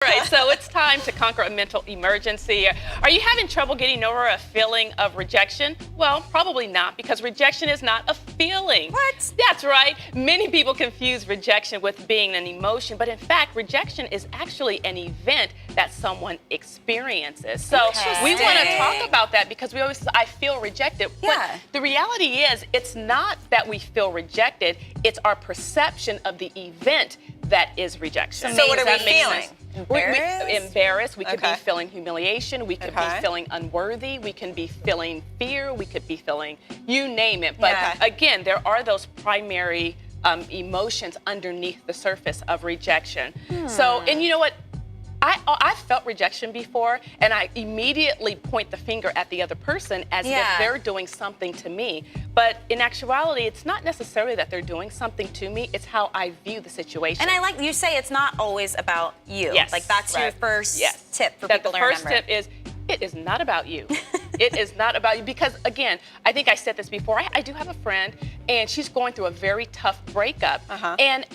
All right, so it's time to conquer a mental emergency. Are you having trouble getting over a feeling of rejection? Well, probably not, because rejection is not a feeling. What? That's right. Many people confuse rejection with being an emotion, but in fact, rejection is actually an event that someone experiences. So we want to talk about that because we always say, I feel rejected. Yeah. But the reality is, it's not that we feel rejected, it's our perception of the event that is rejection. So what are we Does that make feeling? sense? Embarrassed? Embarrassed. We could Okay. be feeling humiliation. We could be feeling unworthy. We can be feeling fear. We could be feeling, you name it. But again, there are those primary emotions underneath the surface of rejection. So, and you know what? I've felt rejection before, and I immediately point the finger at the other person as if they're doing something to me. But in actuality, it's not necessarily that they're doing something to me, it's how I view the situation. And I like you say it's not always about you. Yes. Like that's your first tip for that people to the first remember. tip is, it is not about you. It is not about you. Because again, I think I said this before, I do have a friend, and she's going through a very tough breakup. And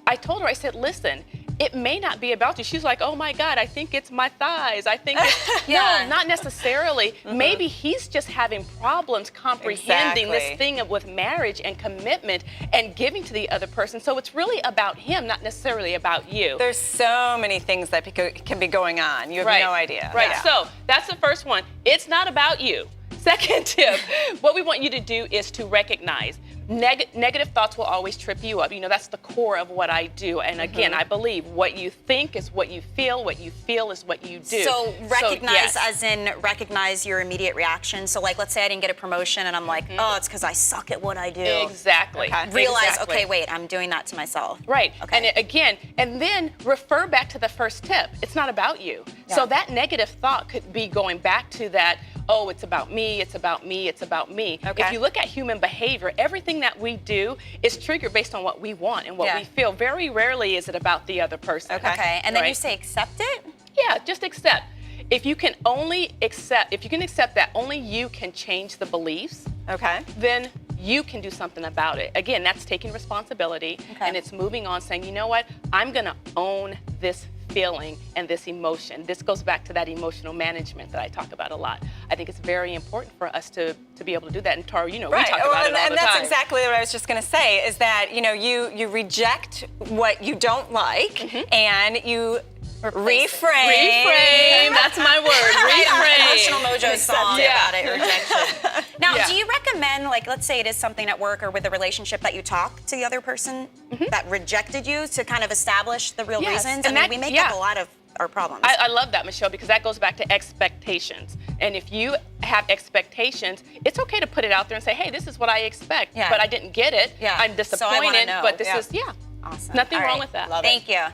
I told her, I said, listen, it may not be about you. She's like, oh my God, I think it's my thighs. I think it's, no, not necessarily. Maybe he's just having problems comprehending this thing with marriage and commitment and giving to the other person. So it's really about him, not necessarily about you. There's so many things that can be going on. You have no idea. Right, so that's the first one. It's not about you. Second tip, what we want you to do is to recognize negative thoughts will always trip you up. You know, that's the core of what I do. And again, I believe what you think is what you feel is what you do. So recognize as in recognize your immediate reaction. So like, let's say I didn't get a promotion and I'm like, oh, it's because I suck at what I do. Exactly. Realize, okay, wait, I'm doing that to myself. Right. And again, and then refer back to the first tip. It's not about you. So that negative thought could be going back to that, oh, it's about me, it's about me, it's about me. If you look at human behavior, everything that we do is triggered based on what we want and what we feel. Very rarely is it about the other person. And then you say accept it? Yeah, just accept. If you can accept that only you can change the beliefs, then you can do something about it. Again, that's taking responsibility and it's moving on, saying, you know what, I'm gonna own this feeling and this emotion. This goes back to that emotional management that I talk about a lot. I think it's very important for us to be able to do that. And Tara, you know, we talk about it all the time. And that's exactly what I was just going to say, is that, you know, you reject what you don't like and you reframe. That's my word. Reframe. Emotional Mojo song about it, rejection. Now, do you recommend, like, let's say it is something at work or with a relationship that you talk to the other person that rejected you to kind of establish the real reasons? And I mean, we make up a lot of our problems. I love that, Michelle, because that goes back to expectations. And if you have expectations, it's okay to put it out there and say, hey, this is what I expect, but I didn't get it. I'm disappointed, but this is, awesome. nothing wrong with that. Thank you.